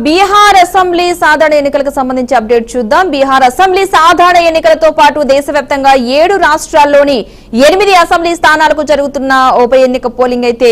Bihar assembly సాధారణ ఎన్నికలకు సంబంధించి అప్డేట్ చూద్దాం. బీహార్ అసెంబ్లీ సాధారణ ఎన్నికలతో పాటు దేశవ్యాప్తంగా 7 రాష్ట్రాల్లోని 8 అసెంబ్లీ స్థానాలకు జరుగుతున్న ఉప ఎన్నిక పోలింగ్ అయితే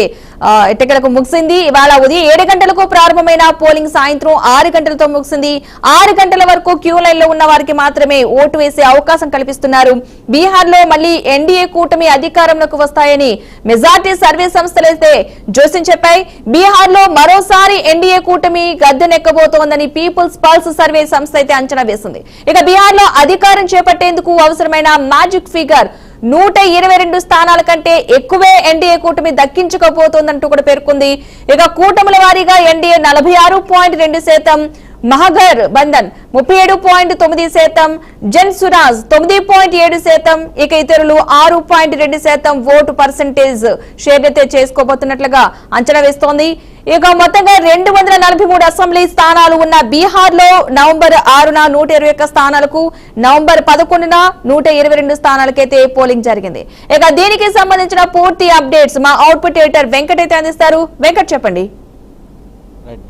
ఎన్నికలకు ముగిసింది. ఇవాళ ఉదయం 7 గంటలకు ప్రారంభమైన పోలింగ్ సాయంత్రం 6 గంటలతో ముగిసింది. 6 గంటల వరకు క్యూ లైన్ లో ఉన్న వారికి మాత్రమే ఓటు వేసే అవకాశం కల్పిస్తున్నారు. బీహార్ లో మళ్లీ ఎన్డీఏ కూటమి అధికారంలోకి వస్తాయని మెజార్టీ సర్వే సంస్థలైతే జోస్యం చెప్పాయి. బీహార్ లో మరోసారి ఎన్డీఏ కూటమి గద్దెనెక్కబోతోందని పీపుల్స్ పల్స్ సర్వే సంస్థ అయితే అంచనా వేసింది. ఇక బీహార్ లో అధికారం చేపట్టేందుకు అవసరమైన మ్యాజిక్ ఫిగర్ 122 స్థానాల కంటే ఎక్కువే ఎన్డీఏ కూటమి దక్కించుకోబోతోందంటూ కూడా పేర్కొంది. ఇక కూటముల వారీగా ఎన్డీఏ 46.2%, మహాగర్ బంధన్ 37.9%, జన్ సురాజ్ 9.7%, ఇక ఇతరులు 6.2% ఓటు పర్సెంటేజ్ షేర్ అయితే చేసుకోబోతున్నట్లుగా అంచనా వేస్తోంది. ఇక మొత్తంగా 243 అసెంబ్లీ స్థానాలు ఉన్న బీహార్ లో నవంబర్ 6న 121 స్థానాలకు, నవంబర్ 11న 122 స్థానాలకైతే పోలింగ్ జరిగింది. ఇక దీనికి సంబంధించిన పూర్తి అప్డేట్స్ మా అవుట్పుట్ ఎడిటర్ వెంకట్ అయితే అందిస్తారు. వెంకట్ చెప్పండి.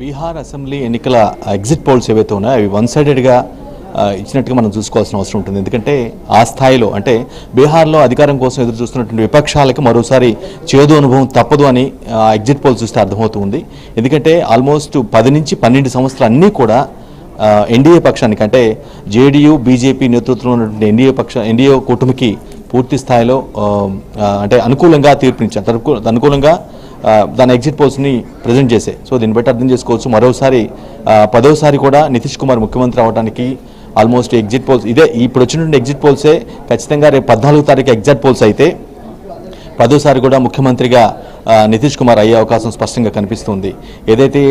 బీహార్ అసెంబ్లీ ఎన్నికల ఎగ్జిట్ పోల్స్ ఏవైతే ఉన్నాయో అవి వన్ సైడెడ్గా ఇచ్చినట్టుగా మనం చూసుకోవాల్సిన అవసరం ఉంటుంది. ఎందుకంటే ఆ స్థాయిలో అంటే బీహార్లో అధికారం కోసం ఎదురు చూస్తున్నటువంటి విపక్షాలకు మరోసారి చేదు అనుభవం తప్పదు అని ఎగ్జిట్ పోల్స్ చూస్తే అర్థమవుతుంది. ఎందుకంటే ఆల్మోస్ట్ 10 నుంచి 12 సంవత్సరాలు అన్నీ కూడా ఎన్డీఏ పక్షానికి అంటే జేడీయూ బీజేపీ నేతృత్వంలో ఉన్నటువంటి ఎన్డీఏ కూటమికి పూర్తి స్థాయిలో అంటే అనుకూలంగా తీర్పునిచ్చారు, అనుకూలంగా దాని ఎగ్జిట్ పోల్స్ని ప్రజెంట్ చేసే. సో దీన్ని బట్టి అర్థం చేసుకోవచ్చు మరోసారి 10వసారి కూడా నితీష్ కుమార్ ముఖ్యమంత్రి అవడానికి ఆల్మోస్ట్ ఎగ్జిట్ పోల్స్ ఇదే ఇప్పుడు వచ్చినటువంటి ఎగ్జిట్ పోల్సే ఖచ్చితంగా రేపు 14వ తారీఖు ఎగ్జిట్ పోల్స్ అయితే 10వసారి కూడా ముఖ్యమంత్రిగా నితీష్ కుమార్ అయ్యే అవకాశం స్పష్టంగా కనిపిస్తుంది. ఏదైతే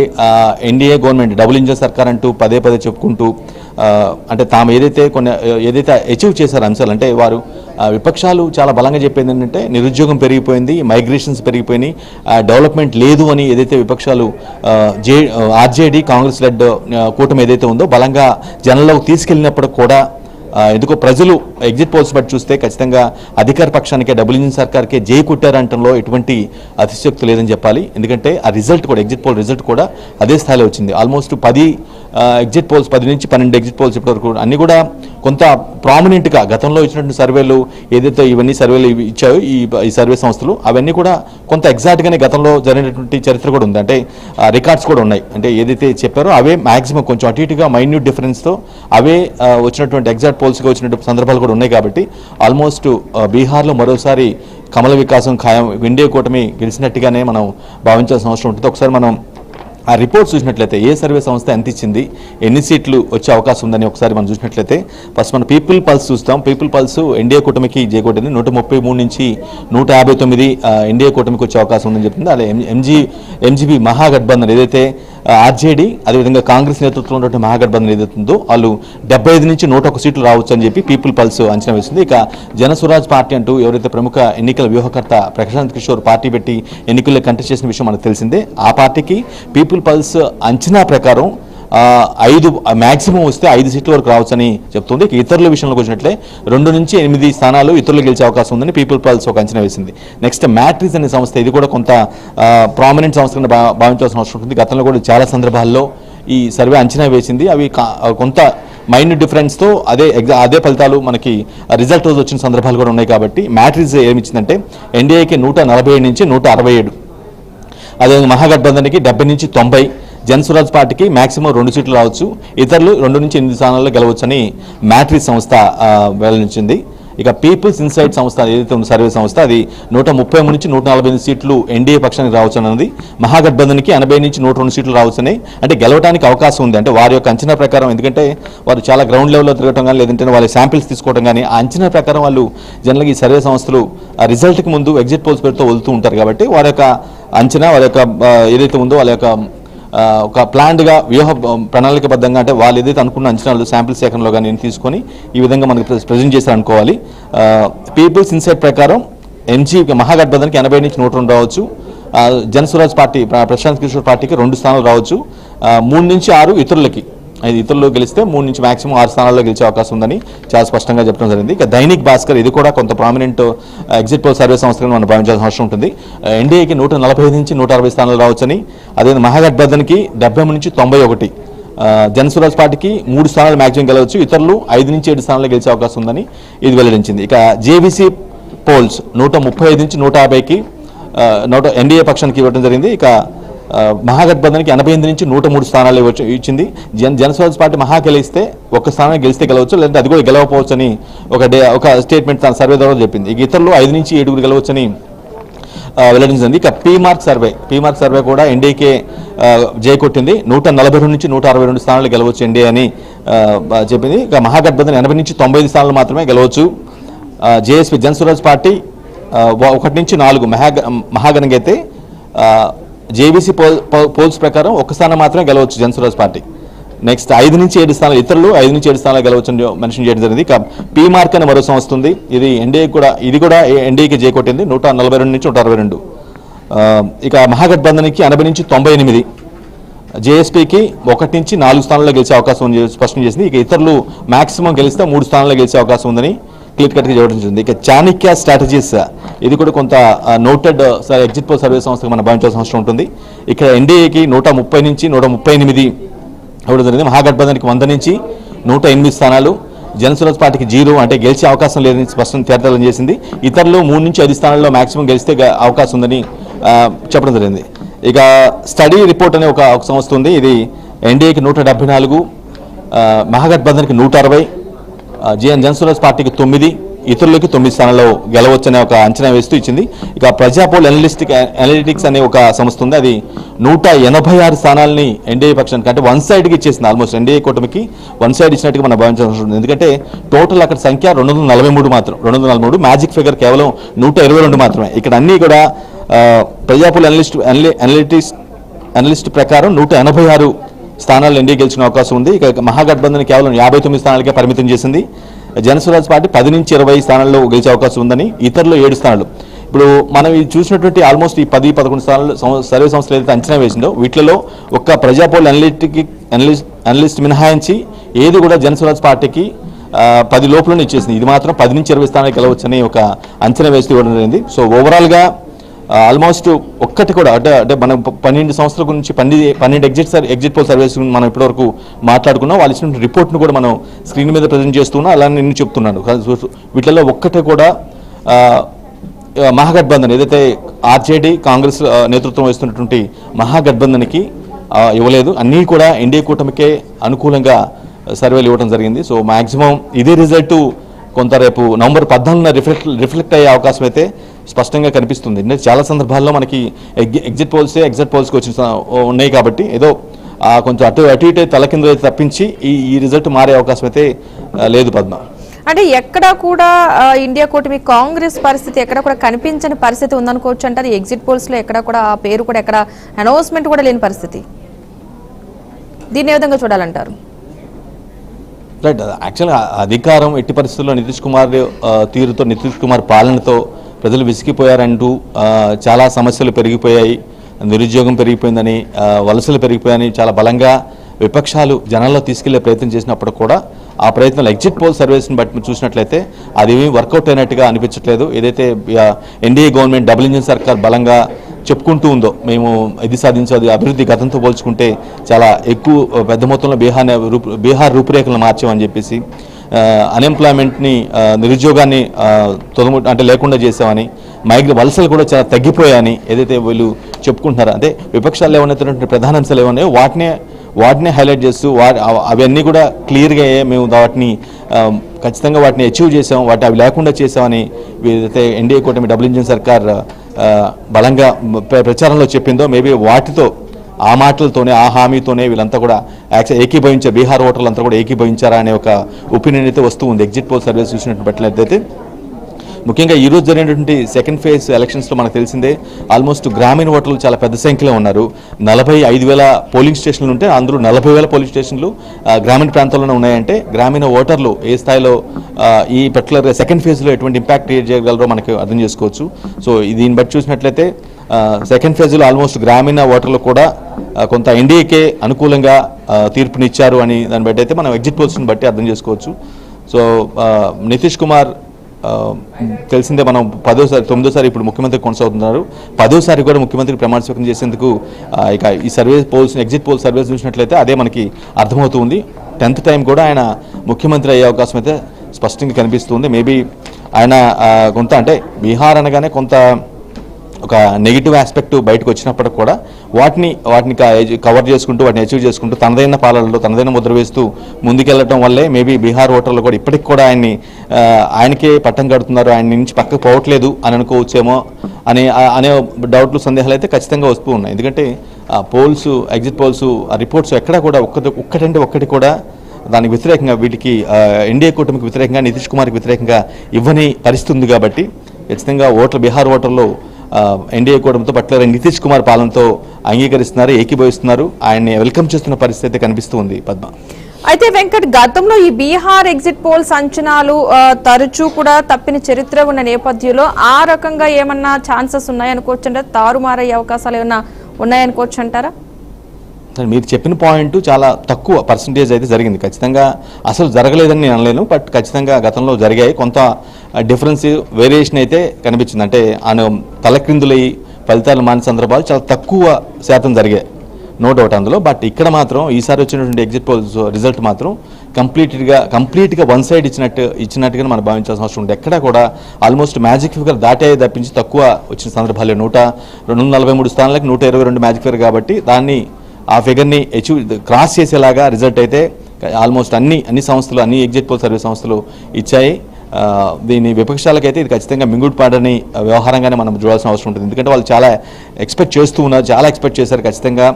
ఎన్డీఏ గవర్నమెంట్ డబుల్ ఇంజన్ సర్కార్ అంటూ పదే చెప్పుకుంటూ అంటే తాము ఏదైతే అచీవ్ చేశారు అంశాలు అంటే వారు విపక్షాలు చాలా బలంగా చెప్పేది ఏంటంటే నిరుద్యోగం పెరిగిపోయింది, మైగ్రేషన్స్ పెరిగిపోయినాయి, డెవలప్మెంట్ లేదు అని ఏదైతే విపక్షాలు ఆర్జేడీ కాంగ్రెస్ లెడ్ కూటమి ఏదైతే ఉందో బలంగా జనంలోకి తీసుకెళ్ళినప్పుడు కూడా ఎందుకో ప్రజలు ఎగ్జిట్ పోల్స్ బట్టి చూస్తే ఖచ్చితంగా అధికార పక్షానికే డబుల్ ఇంజిన్ సర్కార్కే జై కుట్టారంటంలో ఎటువంటి అతిశక్తి లేదని చెప్పాలి. ఎందుకంటే ఆ రిజల్ట్ కూడా ఎగ్జిట్ పోల్ రిజల్ట్ కూడా అదే స్థాయిలో వచ్చింది. ఆల్మోస్ట్ 10 ఎగ్జిట్ పోల్స్ 10 నుంచి 12 ఎగ్జిట్ పోల్స్ ఇప్పటివరకు అన్నీ కూడా కొంత ప్రామినెంట్గా గతంలో ఇచ్చినటువంటి సర్వేలు ఏదైతే ఇవన్నీ సర్వేలు ఇచ్చాయో ఈ సర్వే సంస్థలు అవన్నీ కూడా కొంత ఎగ్జాక్ట్గానే గతంలో జరిగినటువంటి చరిత్ర కూడా ఉంది. అంటే రికార్డ్స్ కూడా ఉన్నాయి. అంటే ఏదైతే చెప్పారో అవే మ్యాక్సిమం కొంచెం అటు ఇటుగా మైన్యూట్ డిఫరెన్స్తో అవే వచ్చినటువంటి ఎగ్జాక్ట్ పోల్స్గా వచ్చినటువంటి సందర్భాలు కూడా ఉన్నాయి. కాబట్టి ఆల్మోస్ట్ బీహార్లో మరోసారి కమల వికాసం ఖాయం, ఎన్డీఏ కూటమి గెలిచినట్టుగానే మనం భావించాల్సిన అవసరం ఉంటుంది. ఒకసారి మనం ఆ రిపోర్ట్ చూసినట్లయితే ఏ సర్వే సంస్థ ఎంత ఇచ్చింది, ఎన్ని సీట్లు వచ్చే అవకాశం ఉందని ఒకసారి మనం చూసినట్లయితే ఫస్ట్ మనం పీపుల్ పల్స్ చూస్తాం. పీపుల్ పల్స్ ఎన్డీఏ కూటమికి జయకొట్టింది. 133 నుంచి 159 ఎన్డీఏ కూటమికి వచ్చే అవకాశం ఉందని చెప్తుంది. అలా ఎంజీబీ మహాగఠబంధన్ ఏదైతే ఆర్జేడీ అదేవిధంగా కాంగ్రెస్ నేతృత్వంలో ఉన్నటువంటి మహాగఠబంధన్ ఏదైతే ఉందో వాళ్ళు 75 నుంచి 101 సీట్లు రావచ్చు అని చెప్పి పీపుల్ పల్స్ అంచనా వేసింది. ఇక జనస్వరాజ్ పార్టీ అంటూ ఎవరైతే ప్రముఖ ఎన్నికల వ్యూహకర్త ప్రశాంత్ కిషోర్ పార్టీ పెట్టి ఎన్నికల్లో కంటెస్ట్ చేసిన విషయం మనకు తెలిసిందే. ఆ పార్టీకి పీపుల్ పల్స్ అంచనా ప్రకారం 5 మ్యాక్సిమం వస్తే 5 సీట్ల వరకు రావచ్చని చెప్తుంది. ఇతరుల విషయంలోకి వచ్చినట్లే 2 నుంచి 8 స్థానాలు ఇతరులు గెలిచే అవకాశం ఉందని పీపుల్ పల్స్ ఒక అంచనా వేసింది. నెక్స్ట్ మ్యాట్రిక్స్ అనే సంస్థ, ఇది కూడా కొంత ప్రామినెంట్ సంస్థగా భావించాల్సిన అవసరం ఉంటుంది. గతంలో కూడా చాలా సందర్భాల్లో ఈ సర్వే అంచనా వేసింది. అవి కొంత మైన్యూట్ డిఫరెన్స్తో అదే ఫలితాలు మనకి రిజల్ట్ రోజు వచ్చిన సందర్భాలు కూడా ఉన్నాయి. కాబట్టి మ్యాట్రిక్స్ ఏమిచ్చిందంటే ఎన్డీఏకి 147 నుంచి 167, అదేవిధంగా మహాగఠబంధన్కి 70 నుంచి 90, జనస్వరాజ్ పార్టీకి మాక్సిమం 2 సీట్లు రావచ్చు, ఇతరులు 2 నుంచి 8 స్థానాల్లో గెలవచ్చని మ్యాట్రిక్స్ సంస్థ వెల్లడించింది. ఇక పీపుల్స్ ఇన్సైట్ సంస్థ ఏదైతే ఉన్న సర్వే సంస్థ అది 130 నుంచి 148 సీట్లు ఎన్డీఏ పక్షానికి రావచ్చు అన్నది, మహాగఠబంధన్కి 80 నుంచి 102 సీట్లు రావచ్చని అంటే గెలవడానికి అవకాశం ఉంది. అంటే వారి యొక్క అంచనా ప్రకారం, ఎందుకంటే వారు చాలా గ్రౌండ్ లెవెల్లో తిరగటం కానీ లేదంటే వాళ్ళ శాంపిల్స్ తీసుకోవడం కానీ ఆ అంచనా ప్రకారం వాళ్ళు జనరల్గా ఈ సర్వే సంస్థలు రిజల్ట్కి ముందు ఎగ్జిట్ పోల్స్ పేరుతో వదులుతూ ఉంటారు. కాబట్టి వారి యొక్క అంచనా వాళ్ళ యొక్క ఏదైతే ఉందో వాళ్ళ యొక్క ఒక ప్లాన్డ్గా ప్రణాళికబద్ధంగా అంటే వాళ్ళు ఏదైతే అనుకున్న అంచనాలు శాంపిల్ సేకరణలో కానీ తీసుకొని ఈ విధంగా మనకి ప్రజెంట్ చేశారు అనుకోవాలి. పీపుల్స్ ఇన్సైట్ ప్రకారం మహాగఠబంధన్కి 80 నుంచి 102 రావచ్చు, జనస్వరాజ్ పార్టీ ప్రశాంత్ కిషోర్ పార్టీకి 2 స్థానాలు రావచ్చు, 3 నుంచి 6 ఇతరులకి ఇతరులు గెలిస్తే 3 నుంచి మాక్సిమం 6 స్థానాల్లో గెలిచే అవకాశం ఉందని చాలా స్పష్టంగా చెప్పడం జరిగింది. ఇక దైనిక్ భాస్కర్ ఇది కూడా కొంత ప్రామినెంట్ ఎగ్జిట్ పోల్ సర్వే సంస్థగా మనం భావించాల్సిన అవసరం ఉంటుంది. ఎన్డీఏకి 145 నుంచి 160 స్థానాలు రావచ్చని, అదే మహాగఠబంధన్కి 70 నుంచి 91, జనస్వరాజ్ పార్టీకి 3 స్థానాలు మ్యాక్సిమం గెలవచ్చు, ఇతరులు 5 నుంచి 7 స్థానాలు గెలిచే అవకాశం ఉందని ఇది వెల్లడించింది. ఇక జేవీసీ పోల్స్ 135 నుంచి 150కి ఎన్డీఏ పక్షానికి ఇవ్వడం జరిగింది. ఇక మహాగఠబంధన్కి 88 నుంచి 103 స్థానాలు ఇచ్చింది. జనస్వరాజ్ పార్టీ మహా గెలిస్తే 1 స్థానం గెలిస్తే గెలవచ్చు, లేదంటే అది కూడా గెలవకపోవచ్చు అని ఒక స్టేట్మెంట్ తన సర్వే ద్వారా చెప్పింది. ఇక ఇతరులు 5 నుంచి 7 గెలవచ్చని వెల్లడించింది. ఇక పీ మార్క్ సర్వే కూడా ఎన్డీఏకే జై కొట్టింది. 142 నుంచి 162 స్థానాలు గెలవచ్చు ఎన్డీఏ అని చెప్పింది. ఇక మహాగఠబంధన్ 80 నుంచి 95 స్థానాలు మాత్రమే గెలవచ్చు. జేఎస్పీ జనస్వరాజ్ పార్టీ 1 నుంచి 4 మహాగణంగా అయితే జేబీసీ పోల్స్ ప్రకారం 1 స్థానం మాత్రమే గెలవచ్చు జనస్వరాజ్ పార్టీ. నెక్స్ట్ 5 నుంచి 7 స్థానాలు, ఇతరులు 5 నుంచి 7 స్థానాలు గెలవచ్చు అని మెన్షన్ చేయడం జరిగింది. ఇక పీ మార్క్ అని మరో సంస్థ ఉంది, ఇది కూడా ఎన్డీఏకి జై కొట్టింది 142 నుంచి 162. ఇక మహాగఠబంధన్కి 80 నుంచి 98, జేఎస్పీకి 1 నుంచి 4 స్థానాల్లో గెలిచే అవకాశం ఉంది స్పష్టం చేసింది. ఇక ఇతరులు మాక్సిమం గెలిస్తే 3 స్థానాల్లో గెలిచే అవకాశం ఉందని క్లియర్ కట్గా జోడించింది. ఇక చాణక్య స్ట్రాటజీస్ ఇది కూడా కొంత నోటెడ్ ఎగ్జిట్ పోల్ సర్వే సంస్థగా మనం భావించాల్సిన అవసరం ఉంటుంది. ఇక్కడ ఎన్డీఏకి 130 నుంచి 138 ఇవ్వడం జరిగింది. మహాగఠబంధన్కి 100 నుంచి 108 స్థానాలు, జనస్వరాజ్ పార్టీకి 0 అంటే గెలిచే అవకాశం లేదని స్పష్టం తేటతెల్లం చేసింది. ఇతరులు 3 నుంచి 5 స్థానాల్లో మాక్సిమం గెలిస్తే అవకాశం ఉందని చెప్పడం జరిగింది. ఇక స్టడీ రిపోర్ట్ అనే ఒక సంస్థ ఉంది, ఇది ఎన్డీఏకి 174, మహాగఠబంధన్కి 160, జనస్వరాజ్ పార్టీకి 9, ఇతరులకి 9 స్థానాల్లో గెలవచ్చనే ఒక అంచనా వేస్తూ ఇచ్చింది. ఇక ప్రజాపోల్ అనలిటిక్స్ అనే ఒక సంస్థ ఉంది, అది 186 స్థానాలని ఎన్డీఏ పక్షానికి అంటే 1 సైడ్కి ఇచ్చేసింది. ఆల్మోస్ట్ ఎన్డీఏ కూటమికి 1 సైడ్ ఇచ్చినట్టుగా మనం భావించాల్సి ఉంటుంది. ఎందుకంటే టోటల్ అక్కడ సంఖ్య 243 మాత్రం, 243, మ్యాజిక్ ఫిగర్ కేవలం 122 మాత్రమే. ఇక్కడ అన్నీ కూడా ప్రజాపోల్ అనలిస్ట్ ప్రకారం 186 స్థానాలు ఎన్డీఏ గెలిచిన అవకాశం ఉంది. ఇక మహాగఠబంధన్ కేవలం 59 స్థానాలకే పరిమితం చేసింది. జనస్వరాజ్ పార్టీ 10 నుంచి 20 స్థానాల్లో గెలిచే అవకాశం ఉందని, ఇతరులు 7 స్థానాలు. ఇప్పుడు మనం ఇది చూసినటువంటి ఆల్మోస్ట్ ఈ 10-11 స్థానాలు సర్వే సంస్థలు ఏదైతే అంచనా వేసిందో వీటిలో ఒక్క ప్రజాపోల్ అనలిస్ట్ మినహాయించి ఏది కూడా జనస్వరాజ్ పార్టీకి 10 లోపలనే ఇచ్చేసింది. ఇది మాత్రం 10 నుంచి 20 స్థానాలు గెలవచ్చని ఒక అంచనా వేస్తూ ఇవ్వడం జరిగింది. సో ఓవరాల్గా ఆల్మోస్ట్ ఒక్కటి కూడా అంటే మనం 12 సంవత్సరాల గురించి 12 ఎగ్జిట్ పోల్ సర్వేస్ మనం ఇప్పటివరకు మాట్లాడుకున్నాం. వాళ్ళు ఇచ్చిన రిపోర్ట్ను కూడా మనం స్క్రీన్ మీద ప్రజెంట్ చేస్తున్నాం, అలానే నేను చెప్తున్నాను. వీటిల్లో ఒక్కటే కూడా మహాగఠబంధన్ ఏదైతే ఆర్జేడీ కాంగ్రెస్ నేతృత్వం వహిస్తున్నటువంటి మహాగఠబంధన్కి ఇవ్వలేదు. అన్నీ కూడా ఎన్డీఏ కూటమికే అనుకూలంగా సర్వేలు ఇవ్వడం జరిగింది. సో మ్యాక్సిమం ఇదే రిజల్ట్ కొంత రేపు నవంబర్ 14న రిఫ్లెక్ట్ అయ్యే అవకాశం అయితే స్పష్టంగా కనిపిస్తుంది. చాలా సందర్భాల్లో మనకి ఎగ్జిట్ పోల్స్కి వచ్చిన ఉన్నాయి కాబట్టి ఏదో కొంచెం అటు ఇటు తలకిందులు అయితే తప్పించి ఈ రిజల్ట్ మారే అవకాశం అయితే లేదు పద్మ. అంటే ఎక్కడ కూడా ఇండియా కూటమి కాంగ్రెస్ పరిస్థితి ఎక్కడ కూడా కనిపించని పరిస్థితి ఉందనుకోవచ్చు అంటారు. ఎగ్జిట్ పోల్స్ లో ఎక్కడ కూడా ఆ పేరు కూడా ఎక్కడ అనౌన్స్మెంట్ కూడా లేని పరిస్థితి, దీన్ని ఏ విధంగా చూడాలంటారు? రైట్, యాక్చువల్గా అధికారం ఎట్టి పరిస్థితుల్లో నితీష్ కుమార్ పాలనతో ప్రజలు విసిగిపోయారంటూ చాలా సమస్యలు పెరిగిపోయాయి, నిరుద్యోగం పెరిగిపోయిందని, వలసలు పెరిగిపోయాయని చాలా బలంగా విపక్షాలు జనాల్లో తీసుకెళ్లే ప్రయత్నం చేసినప్పుడు కూడా ఆ ప్రయత్నాలు ఎగ్జిట్ పోల్ సర్వేస్ని బట్టి చూసినట్లయితే అది వర్కౌట్ అయినట్టుగా అనిపించట్లేదు. ఏదైతే ఎన్డీఏ గవర్నమెంట్ డబుల్ ఇంజిన్ సర్కార్ బలంగా చెప్పుకుంటూ ఉందో మేము ఇది సాధించేది అభివృద్ధి గతంతో పోల్చుకుంటే చాలా ఎక్కువ పెద్ద మొత్తంలో బీహార్ రూపురేఖలను మార్చామని చెప్పేసి, అన్ఎంప్లాయ్మెంట్ని నిరుద్యోగాన్ని అంటే లేకుండా చేసామని, వలసలు కూడా చాలా తగ్గిపోయాయని ఏదైతే వీళ్ళు చెప్పుకుంటున్నారో, అంటే విపక్షాలు ఏమన్నటువంటి ప్రధాన అంశాలు ఏమన్నాయో వాటినే హైలైట్ చేస్తూ అవన్నీ కూడా క్లియర్గా మేము వాటిని ఖచ్చితంగా వాటిని అచీవ్ చేసాం, అవి లేకుండా చేసామని ఏదైతే ఎన్డీఏ కూటమి డబుల్ ఇంజిన్ సర్కార్ బలంగా ప్రచారంలో చెప్పిందో మేబీ వాటితో ఆ మాటలతోనే ఆ హామీతోనే వీళ్ళంతా కూడా ఏకీభవించారు, బీహార్ ఓటర్లు అంతా కూడా ఏకీభవించారా అనే ఒక ఒపీనియన్ అయితే వస్తూ ఉంది ఎగ్జిట్ పోల్ సర్వేస్ చూసినట్టు బట్టినట్లయితే. ముఖ్యంగా ఈరోజు జరిగినటువంటి సెకండ్ ఫేజ్ ఎలక్షన్స్లో మనకు తెలిసిందే ఆల్మోస్ట్ గ్రామీణ ఓటర్లు చాలా పెద్ద సంఖ్యలో ఉన్నారు. 45,000 పోలింగ్ స్టేషన్లు ఉంటే అందులో 40,000 పోలింగ్ స్టేషన్లు గ్రామీణ ప్రాంతాల్లోనే ఉన్నాయంటే గ్రామీణ ఓటర్లు ఏ స్థాయిలో ఈ పర్టికులర్ సెకండ్ ఫేజ్లో ఎటువంటి ఇంపాక్ట్ క్రియేట్ చేయగలరో మనకు అర్థం చేసుకోవచ్చు. సో దీన్ని బట్టి చూసినట్లయితే సెకండ్ ఫేజ్లో ఆల్మోస్ట్ గ్రామీణ ఓటర్లు కూడా కొంత ఎన్డీఏకే అనుకూలంగా తీర్పునిచ్చారు అని దాన్ని బట్టి అయితే మనం ఎగ్జిట్ పోల్స్ని బట్టి అర్థం చేసుకోవచ్చు. సో నితీష్ కుమార్ తెలిసిందే, మనం 9వ సారి ఇప్పుడు ముఖ్యమంత్రి కొనసాగుతున్నారు. 10వ సారి కూడా ముఖ్యమంత్రికి ప్రమాణ స్వీకారం చేసేందుకు ఇక ఈ survey poles, exit poll surveys చూసినట్లయితే అదే మనకి అర్థమవుతుంది. 10th టైం కూడా ఆయన ముఖ్యమంత్రి అయ్యే అవకాశం అయితే స్పష్టంగా కనిపిస్తుంది. మేబీ ఆయన కొంత అంటే బీహార్ అనగానే కొంత ఒక నెగిటివ్ ఆస్పెక్ట్ బయటకు వచ్చినప్పటికి కూడా వాటిని కవర్ చేసుకుంటూ, వాటిని అచీవ్ చేసుకుంటూ తనదైన పాలనలో తనదైన ముద్ర వేస్తూ ముందుకెళ్లడం వల్లే మేబీ బీహార్ ఓటర్లు కూడా ఇప్పటికి కూడా ఆయనకే పట్టం కడుతున్నారు, ఆయన నుంచి పక్కకు పోవట్లేదు అని అనుకోవచ్చేమో అనే డౌట్లు, సందేహాలు అయితే ఖచ్చితంగా వస్తూ ఉన్నాయి. ఎందుకంటే పోల్స్, ఎగ్జిట్ పోల్స్, రిపోర్ట్స్ ఎక్కడా కూడా ఒక్కటంటే ఒక్కటి కూడా దానికి వ్యతిరేకంగా, వీటికి ఎన్డీఏ కూటమికి వ్యతిరేకంగా, నితీష్ కుమార్కి వ్యతిరేకంగా ఇవ్వని పరిస్థితి ఉంది. కాబట్టి ఖచ్చితంగా బీహార్ ఓటర్లు ఎన్డీఏ కూటమితో పట్ల నితీష్ కుమార్ పాలనతో అంగీకరిస్తున్నారు, ఏకీభవిస్తున్నారు, ఆయన్ని వెల్కమ్ చేస్తున్న పరిస్థితి కనిపిస్తూ ఉంది. పద్మ, అయితే వెంకట్, గతంలో ఈ బీహార్ ఎగ్జిట్ పోల్స్ అంచనాలు తరచూ కూడా తప్పిన చరిత్ర ఉన్న నేపథ్యంలో ఆ రకంగా ఏమన్నా ఛాన్సెస్ ఉన్నాయనుకోవచ్చు అంటారా? తారుమారయ్యే అవకాశాలు ఏమన్నా ఉన్నాయనుకోవచ్చు అంటారా? మీరు చెప్పిన పాయింట్ చాలా తక్కువ పర్సంటేజ్ అయితే జరిగింది. ఖచ్చితంగా అసలు జరగలేదని నేను అనలేను, బట్ ఖచ్చితంగా గతంలో జరిగాయి. కొంత డిఫరెన్స్, వేరియేషన్ అయితే కనిపించింది. అంటే ఆయన తలక్రిందులయ్యి ఫలితాలు మాని సందర్భాలు చాలా తక్కువ శాతం జరిగాయి, నో డౌట్ అందులో. బట్ ఇక్కడ మాత్రం ఈసారి వచ్చినటువంటి ఎగ్జిట్ పోల్స్ రిజల్ట్ మాత్రం కంప్లీట్గా వన్ సైడ్ ఇచ్చినట్టుగా మనం భావించాల్సిన అవసరం ఉంది. ఎక్కడా కూడా ఆల్మోస్ట్ మ్యాజిక్ ఫిగర్ దాటే తప్పించి తక్కువ వచ్చిన సందర్భాలు 243 స్థానాలకు 122 మ్యాజిక్ ఫిగర్. కాబట్టి దాన్ని, ఆ ఫిగర్ని క్రాస్ చేసేలాగా రిజల్ట్ అయితే ఆల్మోస్ట్ అన్ని సంస్థలు, అన్ని ఎగ్జిట్ పోల్ సర్వే సంస్థలు ఇచ్చాయి. దీని విపక్షాలకైతే ఇది ఖచ్చితంగా మింగుడుపాడని వ్యవహారంగానే మనం చూడాల్సిన అవసరం ఉంటుంది. ఎందుకంటే వాళ్ళు చాలా ఎక్స్పెక్ట్ చేశారు. ఖచ్చితంగా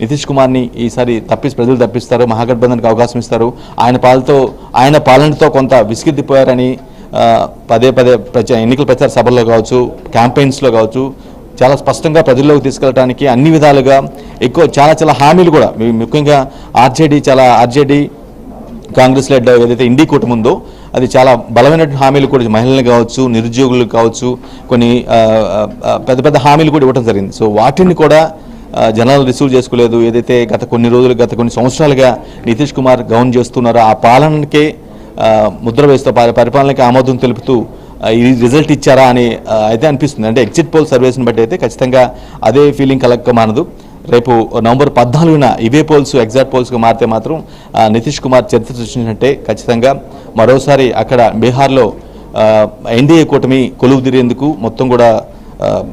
నితీష్ కుమార్ని ఈసారి ప్రజలు తప్పిస్తారు, మహాగఠబంధన్కి అవకాశం ఇస్తారు, ఆయన పాలనతో కొంత విసిగిద్దిపోయారని పదే ఎన్నికల ప్రచార సభల్లో కావచ్చు, క్యాంపెయిన్స్లో కావచ్చు చాలా స్పష్టంగా ప్రజల్లోకి తీసుకెళ్ళడానికి అన్ని విధాలుగా చాలా హామీలు కూడా, ముఖ్యంగా ఆర్జేడీ కాంగ్రెస్ లెడ్ ఏదైతే ఇండీ కూటమి ఉందో అది చాలా బలమైన హామీలు కూడా, మహిళలు కావచ్చు, నిరుద్యోగులు కావచ్చు, కొన్ని పెద్ద హామీలు కూడా ఇవ్వడం జరిగింది. సో వాటిని కూడా జనాలు రిసీవ్ చేసుకోలేదు. ఏదైతే గత కొన్ని సంవత్సరాలుగా నితీష్ కుమార్ గౌన్ చేస్తున్నారో ఆ పాలనకే ముద్ర వేస్తూ, పరిపాలనకి ఆమోదం తెలుపుతూ ఈ రిజల్ట్ ఇచ్చారా అని అయితే అనిపిస్తుంది. అంటే ఎగ్జిట్ పోల్ సర్వేస్ని బట్టి అయితే ఖచ్చితంగా అదే ఫీలింగ్ కలగమానదు. రేపు నవంబర్ 14న ఇవే పోల్స్ ఎగ్జాక్ట్ పోల్స్గా మారితే మాత్రం నితీష్ కుమార్ చరిత్ర సృష్టించినట్టే. ఖచ్చితంగా మరోసారి అక్కడ బీహార్లో ఎన్డీఏ కూటమి కొలువు తీరేందుకు మొత్తం కూడా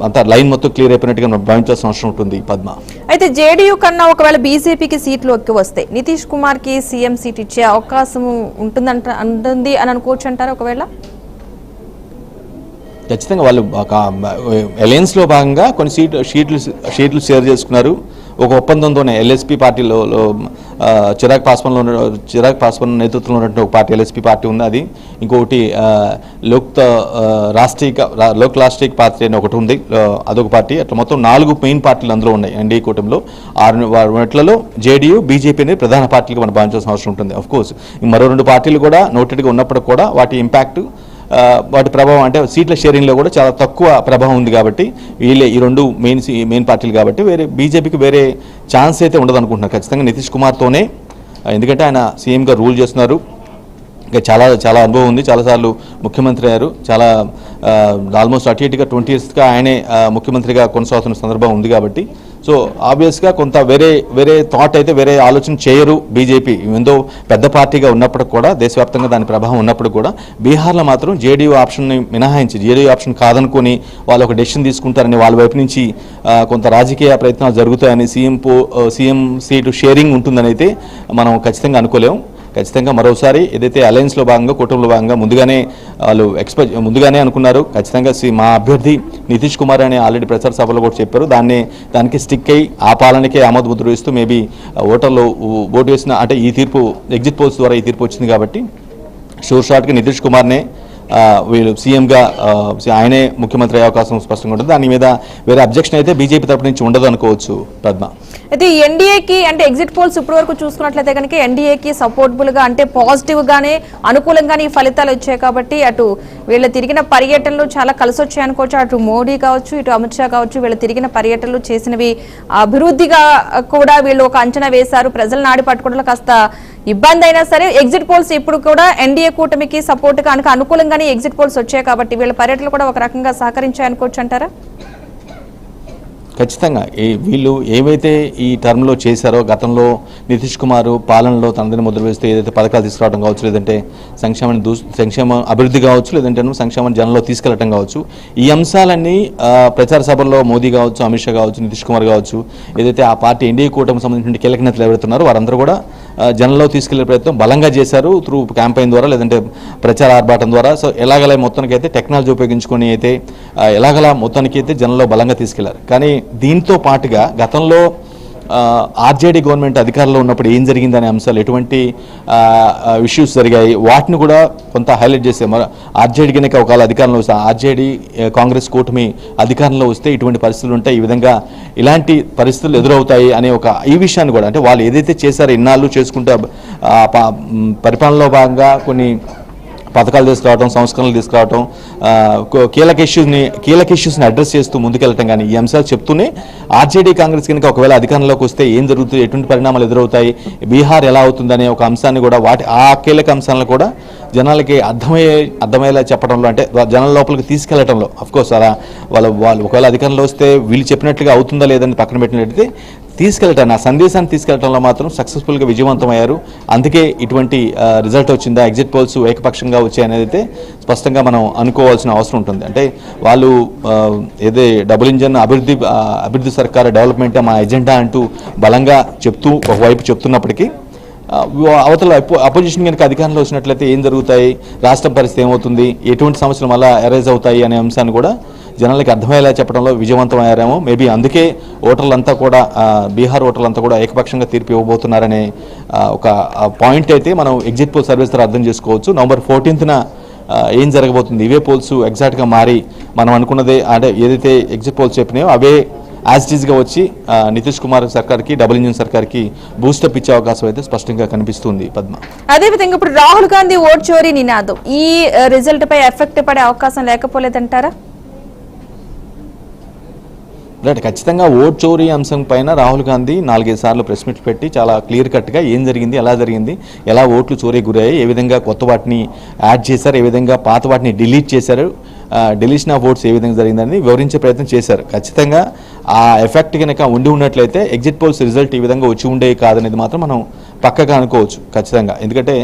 అంతా లైన్ మొత్తం క్లియర్ అయిపోయినట్టుగా మనం భావించాల్సిన అవసరం ఉంటుంది. పద్మ, అయితే జేడీయూ కన్నా ఒకవేళ బీజేపీకి సీట్లు ఎక్కువ వస్తే నితీష్ కుమార్కి సీఎం సీట్ ఇచ్చే అవకాశం ఉంటుంది అని అనుకోవచ్చు అంటారా? ఒకవేళ ఖచ్చితంగా వాళ్ళు అలయన్స్లో భాగంగా కొన్ని షీట్లు షేర్ చేసుకున్నారు. ఒక ఒప్పందంతోనే ఎల్ఎస్పీ పార్టీలో చిరాగ్ పాస్వాన్ నేతృత్వంలో ఉన్నటువంటి ఒక పార్టీ ఎల్ఎస్పీ పార్టీ ఉంది. అది ఇంకొకటి లోక్ రాష్ట్రీయ పార్టీ అని ఒకటి ఉంది, అదొక పార్టీ. అట్లా మొత్తం 4 మెయిన్ పార్టీలు అందులో ఉన్నాయి ఎన్డీఏ కూటమిలో. 6 జేడీయూ, బీజేపీ అనేది ప్రధాన పార్టీలుగా మనం భావించాల్సిన అవసరం ఉంటుంది. అఫ్కోర్స్ మరో 2 పార్టీలు కూడా నోటెడ్గా ఉన్నప్పటికీ కూడా వాటి ఇంపాక్ట్, వాటి ప్రభావం, అంటే సీట్ల షేరింగ్లో కూడా చాలా తక్కువ ప్రభావం ఉంది. కాబట్టి వీళ్ళే ఈ 2 మెయిన్ పార్టీలు కాబట్టి బీజేపీకి వేరే ఛాన్స్ అయితే ఉండదు అనుకుంటున్నారు. ఖచ్చితంగా నితీష్ కుమార్తోనే, ఎందుకంటే ఆయన సీఎంగా రూల్ చేస్తున్నారు, ఇంకా చాలా అనుభవం ఉంది, చాలాసార్లు ముఖ్యమంత్రి అయ్యారు, ఆల్మోస్ట్ అటు ఇటుగా 20 yearsగా ఆయనే ముఖ్యమంత్రిగా కొనసాగుతున్న సందర్భం ఉంది. కాబట్టి సో ఆబ్వియస్గా కొంత వేరే థాట్ అయితే, వేరే ఆలోచన చేయరు బీజేపీ. ఎంతో పెద్ద పార్టీగా ఉన్నప్పుడు కూడా, దేశవ్యాప్తంగా దాని ప్రభావం ఉన్నప్పుడు కూడా బీహార్లో మాత్రం జేడీయూ ఆప్షన్ని మినహాయించి, జేడీయూ ఆప్షన్ కాదనుకొని వాళ్ళు ఒక డెసిషన్ తీసుకుంటారని వాళ్ళ వైపు నుంచి కొంత రాజకీయ ప్రయత్నాలు జరుగుతాయని, సీఎం సీటు షేరింగ్ ఉంటుందని అయితే మనం ఖచ్చితంగా అనుకోలేము. ఖచ్చితంగా మరోసారి ఏదైతే అలయన్స్లో భాగంగా, కూటమిలో భాగంగా ముందుగానే అనుకున్నారు. ఖచ్చితంగా మా అభ్యర్థి నితీష్ కుమార్ అని ఆల్రెడీ ప్రచార సభలో కూడా చెప్పారు. దానికి స్టిక్ అయ్యి ఆ పాలనకే ఆమోద ముద్ర వేస్తూ మేబీ ఓటర్లు ఓటు వేసిన, అంటే ఈ తీర్పు ఎగ్జిట్ పోల్స్ ద్వారా ఈ తీర్పు వచ్చింది కాబట్టి షూర్ షాట్గా నితీష్ కుమార్నే వీళ్ళు సీఎంగా ఆయనే ముఖ్యమంత్రి అయ్యే అవకాశం స్పష్టంగా ఉంటుంది. దాని మీద వేరే అబ్జెక్షన్ అయితే బీజేపీ తరపు నుంచి ఉండదు అనుకోవచ్చు పద్మ. అయితే ఎన్డీఏకి అంటే ఎగ్జిట్ పోల్స్ ఇప్పటి వరకు చూసుకున్నట్లయితే కనుక ఎన్డీఏకి సపోర్టబుల్ గా అంటే పాజిటివ్ గానే అనుకూలంగానే ఈ ఫలితాలు వచ్చాయి కాబట్టి అటు వీళ్ళ తిరిగిన పర్యటనలు చాలా కలిసి వచ్చాయి అనుకోవచ్చు. అటు మోడీ కావచ్చు, ఇటు అమిత్ షా కావచ్చు, వీళ్ళ తిరిగిన పర్యటనలు చేసినవి అభివృద్ధిగా కూడా వీళ్ళు ఒక అంచనా వేశారు. ప్రజల నాడి పట్టుకోవడంలో కాస్త ఇబ్బంది అయినా సరే ఎగ్జిట్ పోల్స్ ఇప్పుడు కూడా ఎన్డీఏ కూటమికి సపోర్ట్ గా అనుకూలంగానే ఎగ్జిట్ పోల్స్ వచ్చాయి కాబట్టి వీళ్ళ పర్యటనలు కూడా ఒక రకంగా సహకరించాయి అనుకోవచ్చు అంటారా? ఖచ్చితంగా వీళ్ళు ఏవైతే ఈ టర్మ్లో చేశారో, గతంలో నితీష్ కుమార్ పాలనలో తనదని ముద్ర వేస్తే ఏదైతే పథకాలు తీసుకురావడం కావచ్చు, లేదంటే సంక్షేమ అభివృద్ధి కావచ్చు, లేదంటే సంక్షేమం జనంలో తీసుకెళ్లడం కావచ్చు, ఈ అంశాలన్నీ ప్రచార సభల్లో మోదీ కావచ్చు, అమిత్ షా కావచ్చు, నితీష్ కుమార్ కావచ్చు, ఏదైతే ఆ పార్టీ ఎన్డీఏ కూటమికి సంబంధించిన కీలక నేతలు ఎవరుతున్నారో వారందరూ కూడా జనంలో తీసుకెళ్లే ప్రయత్నం బలంగా చేశారు. త్రూ క్యాంపెయిన్ ద్వారా, లేదంటే ప్రచార ఆర్భాటం ద్వారా. సో ఎలాగలా మొత్తానికి అయితే టెక్నాలజీ ఉపయోగించుకొని అయితే ఎలాగలా మొత్తానికి అయితే జనంలో బలంగా తీసుకెళ్లారు. కానీ దీంతో పాటుగా గతంలో ఆర్జేడీ గవర్నమెంట్ అధికారంలో ఉన్నప్పుడు ఏం జరిగిందనే అంశాలు, ఎటువంటి ఇష్యూస్ జరిగాయి, వాటిని కూడా కొంత హైలైట్ చేసే. ఆర్జేడీ కనుక ఒకవేళ అధికారంలో వస్తే, ఆర్జేడీ కాంగ్రెస్ కూటమి అధికారంలో వస్తే ఇటువంటి పరిస్థితులు ఉంటాయి, ఈ విధంగా ఇలాంటి పరిస్థితులు ఎదురవుతాయి అనే ఈ విషయాన్ని కూడా, అంటే వాళ్ళు ఏదైతే చేశారో ఇన్నాళ్ళు చేసుకుంటే పరిపాలనలో భాగంగా కొన్ని పథకాలు తీసుకురావడం, సంస్కరణలు తీసుకురావడం, కీలక ఇష్యూస్ని అడ్రస్ చేస్తూ ముందుకెళ్ళటం, కానీ ఈ అంశాలు చెప్తూనే ఆర్జేడీ కాంగ్రెస్ కనుక ఒకవేళ అధికారంలోకి వస్తే ఏం జరుగుతుంది, ఎటువంటి పరిణామాలు ఎదురవుతాయి, బీహార్ ఎలా అవుతుందనే ఒక అంశాన్ని కూడా ఆ కీలక అంశాలను కూడా జనాలకి అర్థమయ్యేలా చెప్పడంలో, అంటే జనాల లోపలికి తీసుకెళ్లడంలో, అఫ్కోర్స్ అలా వాళ్ళు ఒకవేళ అధికారంలో వస్తే వీళ్ళు చెప్పినట్లుగా అవుతుందా లేదని పక్కన పెట్టినట్టయితే తీసుకెళ్ళటాన్ని, ఆ సందేశాన్ని తీసుకెళ్లడంలో మాత్రం సక్సెస్ఫుల్గా విజయవంతమయ్యారు. అందుకే ఇటువంటి రిజల్ట్ వచ్చిందా, ఎగ్జిట్ పోల్స్ ఏకపక్షంగా వచ్చాయనేది అయితే స్పష్టంగా మనం అనుకోవాల్సిన అవసరం ఉంటుంది. అంటే వాళ్ళు ఏదే డబుల్ ఇంజన్ అభివృద్ధి సర్కార్, డెవలప్మెంట్ మా ఎజెండా అంటూ బలంగా ఒకవైపు చెప్తున్నప్పటికీ అవతల అపోజిషన్ కనుక అధికారంలో వచ్చినట్లయితే ఏం జరుగుతాయి, రాష్ట్రం పరిస్థితి ఏమవుతుంది, ఎటువంటి సమస్యలు మళ్ళీ అరైజ్ అవుతాయి అనే అంశాన్ని కూడా జనాలకి అర్థమయ్యేలా చెప్పడంలో విజయవంతమయ్యారేమో. మేబీ అందుకే ఓటర్లంతా కూడా, బీహార్ ఓటర్లంతా కూడా ఏకపక్షంగా తీర్పు ఇవ్వబోతున్నారనే ఒక పాయింట్ అయితే మనం ఎగ్జిట్ పోల్ సర్వీస్ ద్వారా అర్థం చేసుకోవచ్చు. నవంబర్ 14న ఏం జరగబోతుంది, ఇవే పోల్స్ ఎగ్జాక్ట్గా మారి మనం అనుకున్నదే, అంటే ఏదైతే ఎగ్జిట్ పోల్స్ చెప్పినాయో అవే యాజ్ ఇట్ ఈస్గా వచ్చి నితీష్ కుమార్ సర్కార్కి, డబుల్ ఇంజిన్ సర్కార్కి బూస్టప్ ఇచ్చే అవకాశం అయితే స్పష్టంగా కనిపిస్తుంది పద్మ. అదేవిధంగా ఇప్పుడు రాహుల్ గాంధీ ఓట్ చోరీ నినాదం ఈ రిజల్ట్ పై ఎఫెక్ట్ పడే అవకాశం లేకపోలేదంటారా? రైట్, ఖచ్చితంగా ఓట్ చోరీ అంశం పైన రాహుల్ గాంధీ 4-5 సార్లు ప్రెస్ మీట్ పెట్టి చాలా క్లియర్ కట్గా ఏం జరిగింది, ఎలా జరిగింది, ఎలా ఓట్లు చోరీ గురయ్యాయి, ఏ విధంగా కొత్త వాటిని యాడ్ చేశారు, ఏ విధంగా పాత వాటిని డిలీట్ చేశారు, డిలీషన్ ఆఫ్ ఓట్స్ ఏ విధంగా జరిగిందని వివరించే ప్రయత్నం చేశారు. ఖచ్చితంగా ఆ ఎఫెక్ట్ కనుక ఉన్నట్లయితే ఎగ్జిట్ పోల్స్ రిజల్ట్ ఈ విధంగా వచ్చి ఉండేవి కాదనేది మాత్రం మనం పక్కగా అనుకోవచ్చు ఖచ్చితంగా. ఎందుకంటే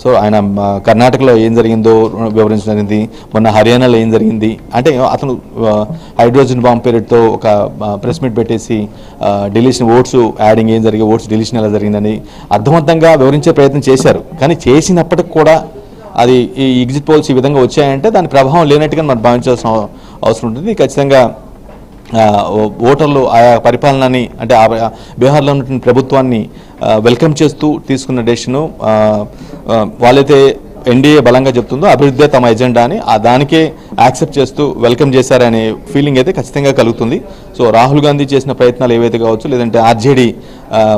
సో ఆయన కర్ణాటకలో ఏం జరిగిందో వివరించడం జరిగింది, మొన్న హర్యానాలో ఏం జరిగింది, అంటే అతను హైడ్రోజన్ బాంబ్ పేరుతో ఒక ప్రెస్ మీట్ పెట్టేసి డిలీషన్ ఓట్స్ యాడింగ్ ఏం జరిగింది, ఓట్స్ డిలీషన్ ఎలా జరిగిందని అర్థవంతంగా వివరించే ప్రయత్నం చేశారు. కానీ చేసినప్పటికి కూడా అది ఈ ఎగ్జిట్ పోల్స్ ఈ విధంగా వచ్చాయంటే దాని ప్రభావం లేనట్టుగా మనం భావించాల్సిన అవసరం ఉంటుంది. ఖచ్చితంగా ఓటర్లు ఆయా పరిపాలనని, అంటే బీహార్లో ఉన్నటువంటి ప్రభుత్వాన్ని వెల్కమ్ చేస్తూ తీసుకున్న డెసిషను, వాళ్ళైతే ఎన్డీఏ బలంగా చెప్తుందో అభివృద్ధి తమ ఎజెండా అని దానికే యాక్సెప్ట్ చేస్తూ వెల్కమ్ చేశారనే ఫీలింగ్ అయితే ఖచ్చితంగా కలుగుతుంది. సో రాహుల్ గాంధీ చేసిన ప్రయత్నాలు ఏవైతే కావచ్చు, లేదంటే ఆర్జేడీ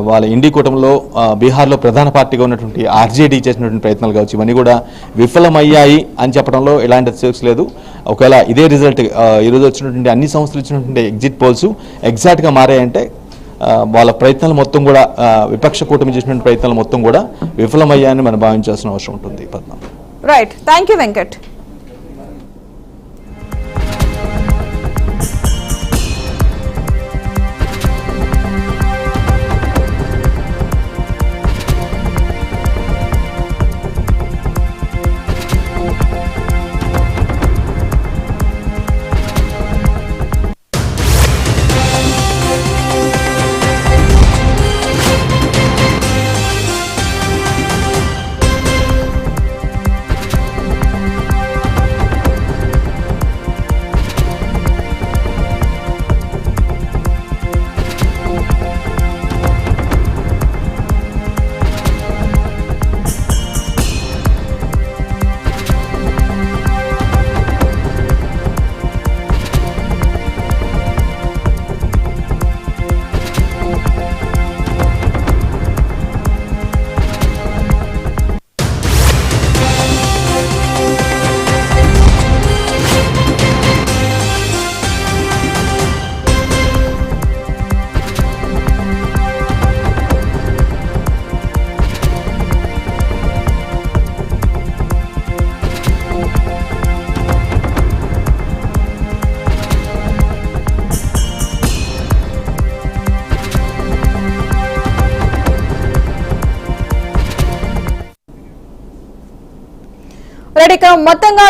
వాళ్ళ ఇండి కూటమిలో బీహార్లో ప్రధాన పార్టీగా ఉన్నటువంటి ఆర్జేడీ చేసినటువంటి ప్రయత్నాలు కావచ్చు, ఇవన్నీ కూడా విఫలమయ్యాయి అని చెప్పడంలో ఎలాంటి అతిశయోక్తి లేదు. ఒకవేళ ఇదే రిజల్ట్ ఈరోజు వచ్చినటువంటి అన్ని సంస్థలు ఇచ్చినటువంటి ఎగ్జిట్ పోల్స్ ఎగ్జాక్ట్గా మారాయంటే వాళ్ళ ప్రయత్నాలు మొత్తం కూడా, విపక్ష కూటమి చేసినటువంటి ప్రయత్నాలు మొత్తం కూడా విఫలమయ్యాయని మనం భావించాల్సిన అవసరం ఉంటుంది Padma. Right, thank you Venkat. Right, ఇక మొత్తంగా